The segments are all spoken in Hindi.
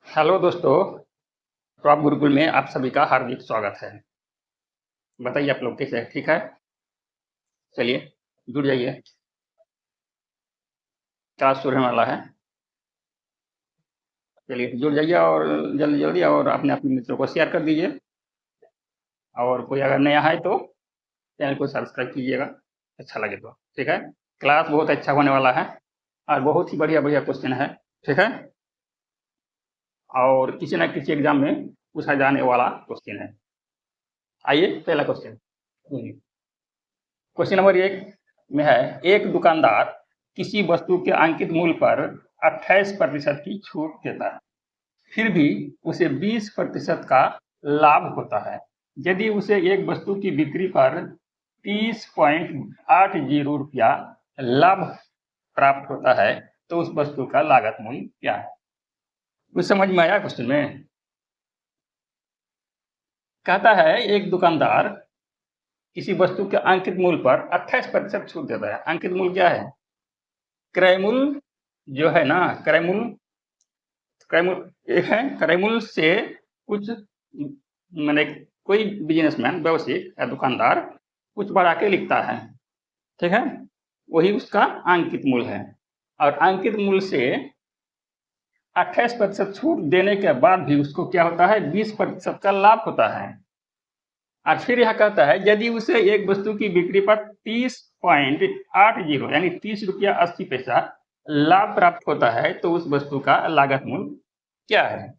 हेलो दोस्तों, प्रॉप गुरुकुल में आप सभी का हार्दिक स्वागत है। बताइए आप लोग कैसे हैं? ठीक है? चलिए जुड़ जाइए, क्लास शुरू होने वाला है। चलिए जुड़ जाइए और जल्दी-जल्दी और अपने मित्रों को शेयर कर दीजिए और कोई अगर नया है तो चैनल को सब्सक्राइब कीजिएगा, अच्छा लगे तो, ठीक है? क्लास बहुत अच्छा होने वाला है और बहुत ही बढ़िया-बढ़िया क्वेश्चन है, ठीक है? और किसी न किसी एग्ज़ाम में पूछा जाने वाला क्वेश्चन है। आइए पहला क्वेश्चन। क्वेश्चन नंबर 1 में है, एक दुकानदार किसी वस्तु के अंकित मूल्य पर 28% की छूट देता है, फिर भी उसे 20% का लाभ होता है। यदि उसे एक वस्तु की बिक्री पर 30.80 रुपया लाभ प्राप्त होता है तो उस वस्तु का लागत मूल्य क्या है? कुछ समझ में आया क्वेश्चन में? कहता है एक दुकानदार किसी वस्तु के अंकित मूल्य पर 28% छूट देता है। अंकित मूल्य क्या है? क्रय मूल्य जो है ना, क्रय मूल्य एक है, क्रय मूल्य से कुछ माने कोई बिजनेसमैन, व्यवसायिक या दुकानदार कुछ बढ़ा के लिखता है, ठीक है? वही उसका अंकित मूल्य है और अंकित मूल्य से 28% छूट देने के बाद भी उसको क्या होता है? 20% का लाभ होता है। और फिर यह कहता है यदि उसे एक वस्तु की बिक्री पर 30.80 यानी 30 रुपया 80 पैसा लाभ प्राप्त होता है तो उस वस्तु का लागत मूल्य क्या है?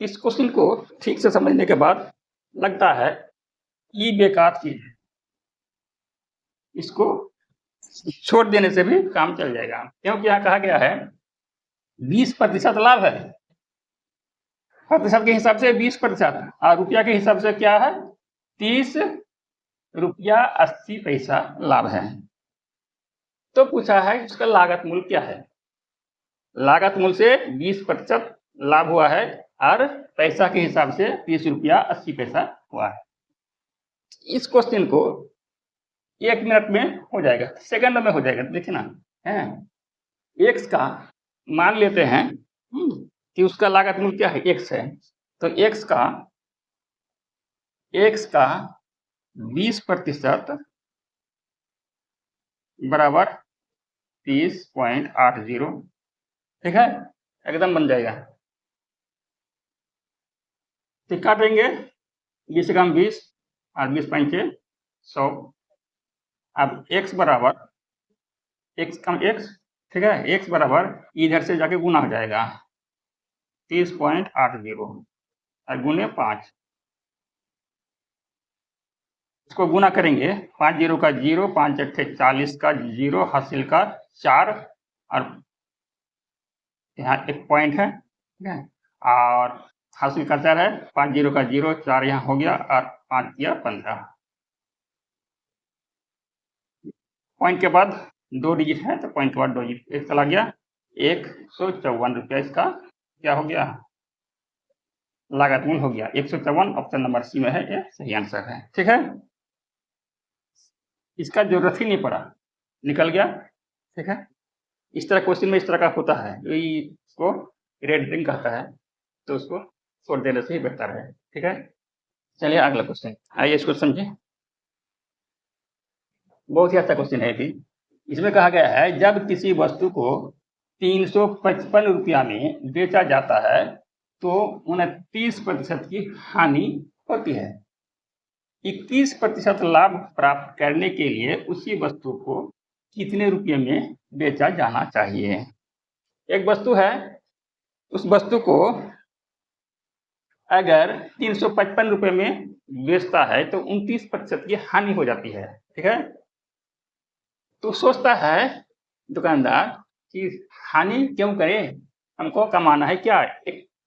इस क्वेश्चन को ठीक से समझने के बाद लगता है ये बेकार चीज है, इसको छोड़ देने से भी काम चल जाएगा, क्योंकि यहाँ कहा गया है 20% लाभ है, प्रतिशत के हिसाब से 20% और रुपया के हिसाब से क्या है? 30 रुपया 80 पैसा लाभ है। तो पूछा है इसका लागत मूल्य क्या है? लागत मूल्य से 20% लाभ हुआ है और पैसा के हिसाब से 30 रुपया 80 पैसा हुआ है। इस क्वेश्चन को 1 मिनट में हो जाएगा, सेकंड में हो जाएगा। देखिए ना, है एक्स का मान लेते हैं कि उसका लागत मूल्य क्या है? एक्स है, तो एक्स का 20% बराबर 30.80, ठीक है? एकदम बन जाएगा। तो काटेंगे 20 कम 20 और 20 पंचे 100। अब x बराबर x कम x, ठीक है? x बराबर इधर से जाके गुना हो जाएगा 30.80 और गुने 5, इसको गुना करेंगे 5 जीरो का 0, 5 अट्ठे 40 का 0, हासिल का 4 और यहाँ एक पॉइंट है, ठीक है? और हासिल का 4 है, 5 जीरो का 0, 4 यहाँ हो गया और 5 किया 15। पॉइंट के बाद 2 डिजिट है तो पॉइंट के बाद 2 डिजिट एक चला गया, 154 रुपया इसका क्या हो गया? लागत मूल्य हो गया 154। ऑप्शन नंबर सी में है, ये सही आंसर है, ठीक है? इसका जरूरत ही नहीं पड़ा, निकल गया, ठीक है? इस तरह क्वेश्चन में इस तरह का होता है, इसको रेड ड्रिंक कहता है, तो उसको छोड़ देने से ही बेहतर है, ठीक है? चलिए अगला क्वेश्चन, आइए इसको समझिए। बहुत ही अच्छा क्वेश्चन है। इसमें कहा गया है जब किसी वस्तु को 355 रुपया में बेचा जाता है तो 29% की हानि होती है। 21% लाभ प्राप्त करने के लिए उसी वस्तु को कितने रुपये में बेचा जाना चाहिए? एक वस्तु है, उस वस्तु को अगर 355 रुपये में बेचता है तो 29% की हानि हो जाती है, ठीक है? तो सोचता है दुकानदार कि हानि क्यों करे, हमको कमाना है क्या?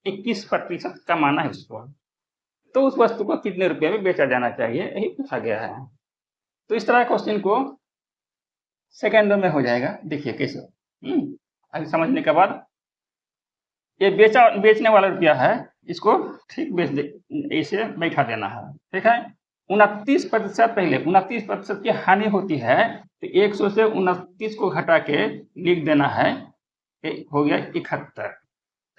21% कमाना है उसको, तो उस वस्तु को कितने रुपए में बेचा जाना चाहिए, यही पूछा गया है। तो इस तरह क्वेश्चन को सेकेंड में हो जाएगा। देखिए कैसे, अभी समझने के बाद ये बेचने वाला रुपया है, इसको ठीक बेच दे, इसे बैठा देना है, ठीक है? 29% पहले 29% की हानि होती है तो 100 से 29 को घटा के लिख देना है, हो गया 71,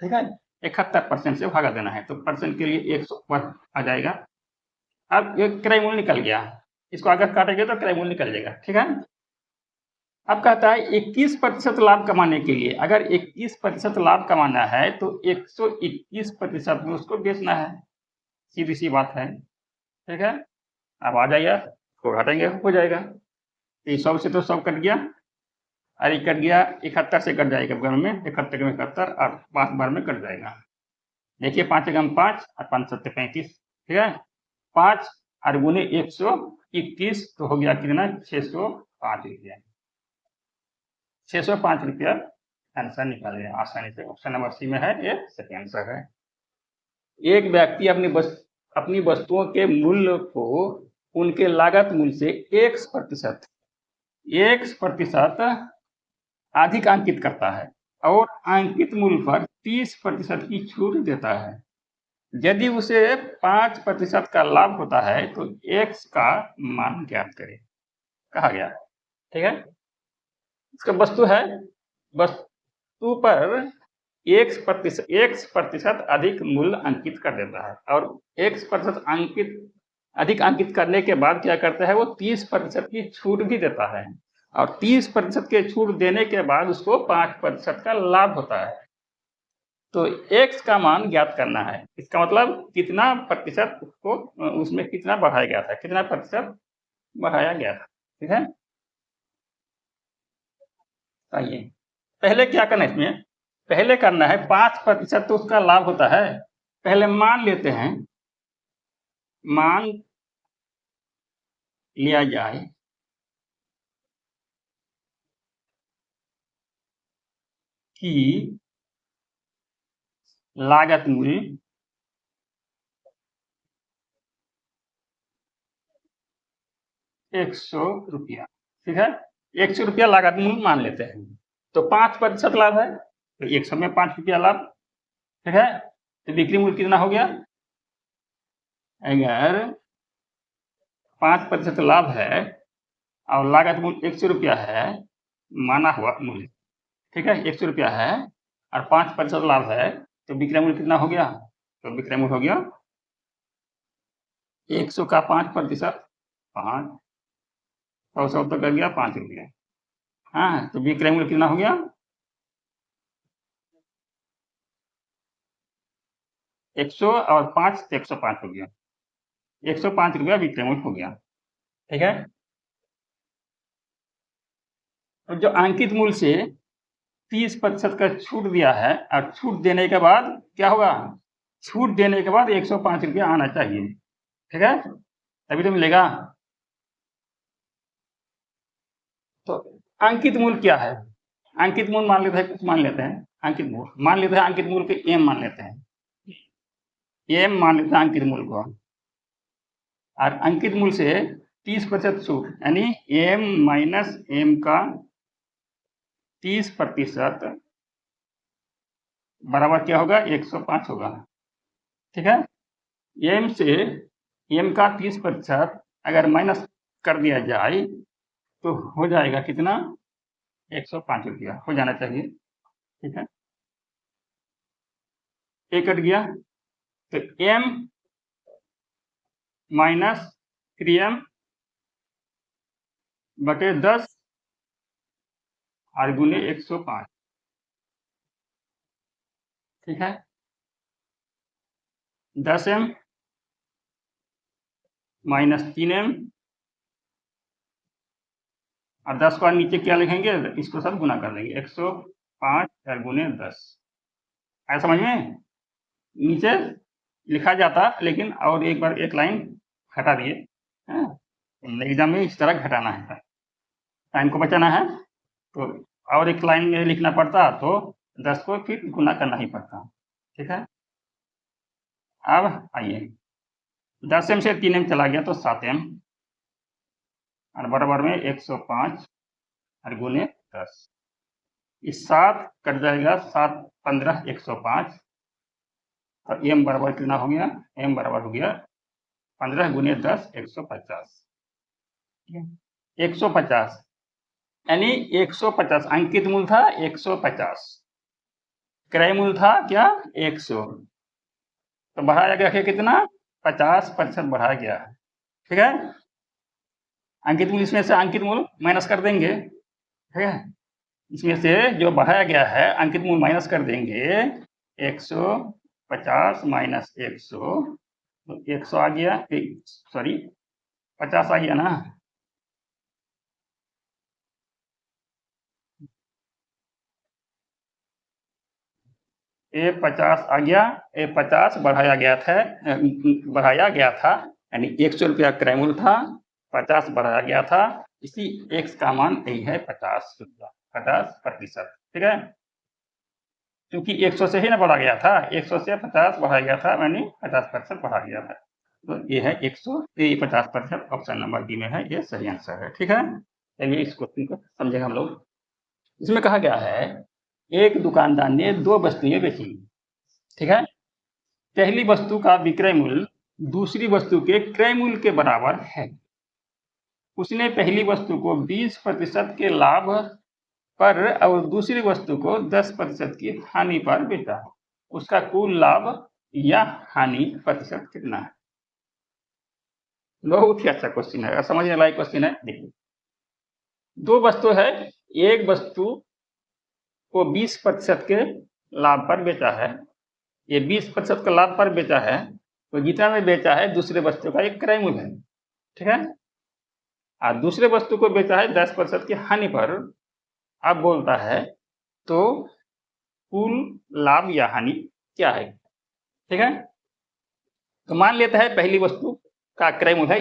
ठीक है? 71% से भागा देना है, तो परसेंट के लिए 100 पर आ जाएगा। अब ये क्रय मूल्य निकल गया, इसको अगर काटेंगे तो क्रय मूल्य निकल जाएगा, ठीक है। अब कहता है 21% लाभ कमाने के लिए, अगर 21% लाभ कमाना है तो 121% में उसको बेचना है, सीधी सी बात है, ठीक है। अब आ जाइए, इसको घटाएंगे हो जाएगा, 100 से तो 100 कट गया, अरे कट गया, 71 से कट जाएगा बगल में, 71 में 71 और 5 बार में कट जाएगा। देखिए 5 एकम 5 और 5 सत्ते 35, ठीक है। 5 और गुने 121 तो हो गया कितना, 605 रुपया। 605 रुपया आंसर निकाल गया आसानी से। ऑप्शन नंबर सी में है, ये सही आंसर है। एक व्यक्ति अपनी वस्तुओं के मूल्य को उनके लागत मूल्य से 1% अधिक अंकित करता है और अंकित मूल्य पर 30% की छूट देता है। यदि उसे 5% का लाभ होता है तो x का मान ज्ञात करें, कहा गया, ठीक है। इसका वस्तु है, वस्तु पर 1% अधिक मूल्य अंकित कर देता है और 1% अधिक अंकित करने के बाद क्या करता है, वो 30% की छूट भी देता है और 30% के छूट देने के बाद उसको 5% का लाभ होता है। तो x का मान ज्ञात करना है, इसका मतलब कितना प्रतिशत उसको उसमें कितना बढ़ाया गया था, कितना प्रतिशत बढ़ाया गया था, ठीक है। आइए पहले क्या करना है, इसमें पहले करना है 5% तो उसका लाभ होता है। पहले मान लेते हैं, मान लिया जाए कि लागत मूल्य 100 रुपया, ठीक है। 100 रुपया लागत मूल्य मान लेते हैं, तो 5% लाभ है तो 100 में 5 रुपया लाभ, ठीक है। तो बिक्री मूल्य कितना हो गया, अगर 5% लाभ है और लागत मूल्य 100 रुपया है, माना हुआ मूल्य, ठीक है, 100 रुपया है और 5% लाभ है, तो विक्रय मूल्य कितना हो गया, तो विक्रय मूल्य हो गया 100 का 5%, 5 100 तो कर गया 5 रुपया, हाँ। तो विक्रय मूल्य कितना हो गया, 100 और 5 तो 105 हो गया, 105 रुपया विक्रय मूल्य हो गया, ठीक है। और जो अंकित मूल्य से 30% का छूट दिया है और छूट देने के बाद क्या होगा, छूट देने के बाद 105 रुपया आना चाहिए, ठीक है, तभी तो मिलेगा। तो अंकित मूल्य क्या है, अंकित मूल्य मान लेते हैं, कुछ मान लेते हैं, अंकित मूल्य मान लेते हैं, अंकित मूल्य के एम मान लेते हैं, एम मान लेते हैं अंकित मूल्य को, और अंकित मूल्य से 30% छूट यानी एम माइनस एम का 30% बराबर क्या होगा, 105 होगा, ठीक है। एम से एम का 30% अगर माइनस कर दिया जाए तो हो जाएगा कितना, 105 रुपया हो जाना चाहिए, ठीक है। ए कट गया तो एम माइनस 3m बटे 10 और गुने 105, ठीक है। 10m माइनस 3m और 10 को नीचे क्या लिखेंगे, इसको सब गुना कर देंगे, 105 और गुने 10, आया समझ में। नीचे लिखा जाता लेकिन और एक बार एक लाइन घटा दिए, एग्जाम में इस तरह घटाना है, टाइम को बचाना है, तो और एक लाइन में लिखना पड़ता तो 10 को फिर गुना करना ही पड़ता, ठीक है। अब आइए 10m से 3m चला गया तो 7m और बराबर में 105 और गुने 10, इस 7 कट जाएगा, 7 15 105, तो m बराबर कितना हो गया, m बराबर हो गया 15 गुने 10 150, 150 यानी 150 अंकित मूल्य था 150, क्रय मूल्य था क्या 100, तो बढ़ाया गया कितना 50% बढ़ाया गया है। ठीक है, अंकित मूल्य इसमें से अंकित मूल्य माइनस कर देंगे। ठीक है, इसमें से जो बढ़ाया गया है अंकित मूल्य माइनस कर देंगे, 150 माइनस 100 तो 100 आ गया, सॉरी 50 आ गया ना। ये 50 आ गया, ये 50 बढ़ाया गया था, यानी 100 रुपया क्रय मूल्य था, 50 बढ़ाया गया था, इसी x का मान यही है 50 रुपया, 50%। ठीक है, क्योंकि 100 से ही ना बढ़ा गया था, 100 से 50 बढ़ाया गया था, यानी 50% बढ़ा गया था। तो ये है 100, ये 50%, ऑप्शन नंबर डी में है, ये सही आंसर है। ठीक है, चलिए इस क्वेश्चन को समझेगा हम लोग। इसमें कहा गया है एक दुकानदार ने 2 वस्तुएं बेची। ठीक है, पहली वस्तु का विक्रय मूल्य दूसरी वस्तु के क्रय मूल्य के बराबर है। उसने पहली वस्तु को 20% के लाभ पर और दूसरी वस्तु को 10% की हानि पर बेचा। उसका कुल लाभ या हानि प्रतिशत कितना है? बहुत ही अच्छा क्वेश्चन है, समझने लायक क्वेश्चन है। देखिए, 2 वस्तु है, एक वस्तु को 20% के लाभ पर बेचा है, ये 20% का लाभ पर बेचा है, तो जितना में बेचा है दूसरे वस्तु का एक क्रय मूल्य है। ठीक है, और दूसरे वस्तु को बेचा है 10% की हानि पर, अब बोलता है तो कुल लाभ या हानि क्या है। ठीक है, तो मान लेते हैं पहली वस्तु का क्रय मूल्य है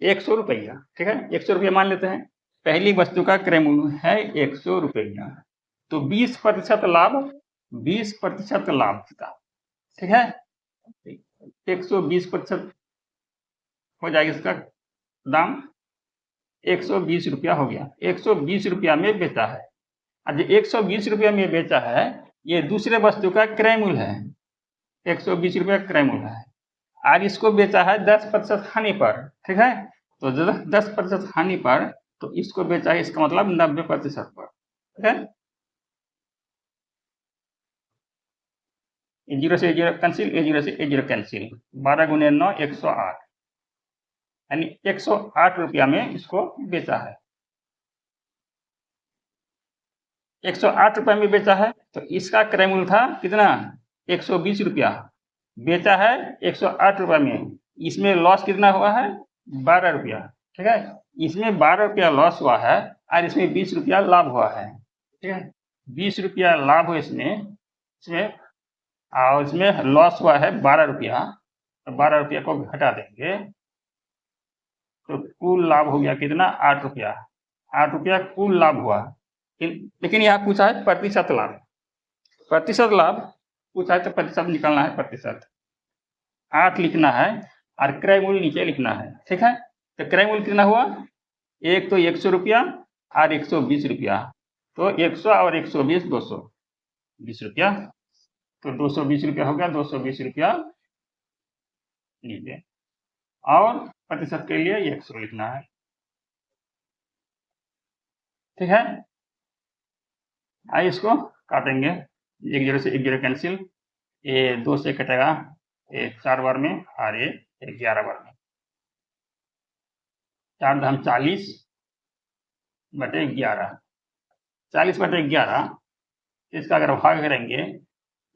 100 रुपया। ठीक है, 100 रुपया मान लेते हैं, पहली वस्तु का क्रय मूल्य है 100 रुपया, तो 20% लाभ, 20% लाभ था। ठीक है, 120% हो जाएगा इसका दाम, 120 रुपया हो गया। 120 रुपया में बेचा है, और जो 120 रुपया में बेचा है ये दूसरे वस्तु का क्रय मूल्य है, 120 रुपया क्रय मूल्य है, और इसको बेचा है 10% हानि पर। ठीक है, तो 10% हानि पर, तो इसको बेचा है, इसका मतलब 90% पर। ठीक है, 0 से 0 कैंसिल, 0 से 0 कैंसिल, 12 गुने 9 108, यानी 108 रुपया में इसको बेचा है। 108 रुपये में बेचा है, तो इसका क्रय मूल्य था कितना 120 रुपया, बेचा है 108 रुपये में, इसमें लॉस कितना हुआ है 12 रुपया। ठीक है, इसमें 12 रुपया लॉस हुआ है और इसमें 20 रुपया लाभ हुआ है। ठीक है, 20 रुपया लाभ हुआ इसमें और इसमें लॉस हुआ है 12 रुपया, तो 12 रुपया को घटा देंगे तो कुल लाभ हो गया कितना 8 रुपया, 8 रुपया कुल लाभ हुआ। लेकिन यहाँ पूछा है प्रतिशत लाभ, प्रतिशत लाभ पूछा है तो प्रतिशत निकालना है, प्रतिशत 8 लिखना है और क्रय मूल्य नीचे लिखना है। ठीक है, तो क्रय मूल्य कितना हुआ, एक तो 100 रुपया और 120 रुपया, तो 100 और 120 220 रुपया, तो 220 रुपया हो गया, 220 रुपया लीजिए, और प्रतिशत के लिए 100 लिखना है। ठीक है, आइए इसको काटेंगे, 1 0 से 1 0 कैंसिल, ये 2 से कटेगा, ये 4 बार में और ये 11 बार में, 4 धाम 40 बटे 11, 40 बटे 11, इसका अगर भाग करेंगे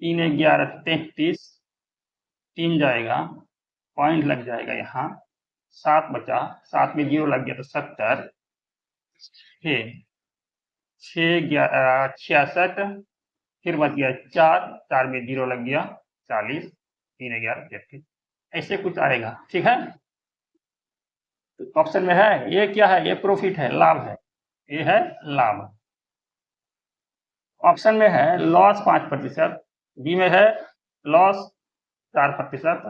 3 11 33, 3 जाएगा, पॉइंट लग जाएगा यहाँ, 7 बचा, 7 में 0 लग गया तो 70, 6 66, फिर बच गया 4, 4 में 0 लग गया 40, 3 11 33, ऐसे कुछ आएगा। ठीक है, तो ऑप्शन में है ये क्या है, ये प्रॉफिट है, लाभ है, ये है लाभ। ऑप्शन में है लॉस 5%, बी में है लॉस 4%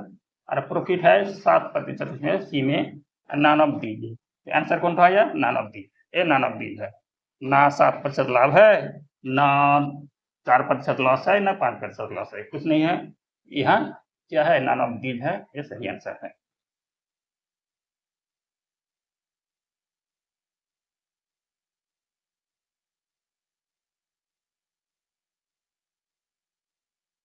और प्रॉफिट है 7%, इसमें सी में नॉन ऑफ दीज। आंसर कौन था, नॉन ऑफ दीज, ये नॉन ऑफ दीज है, ना 7% लाभ है, ना 4% लॉस है, ना 5% लॉस है, कुछ नहीं है, यहाँ क्या है नॉन ऑफ दीज है, ये सही आंसर है।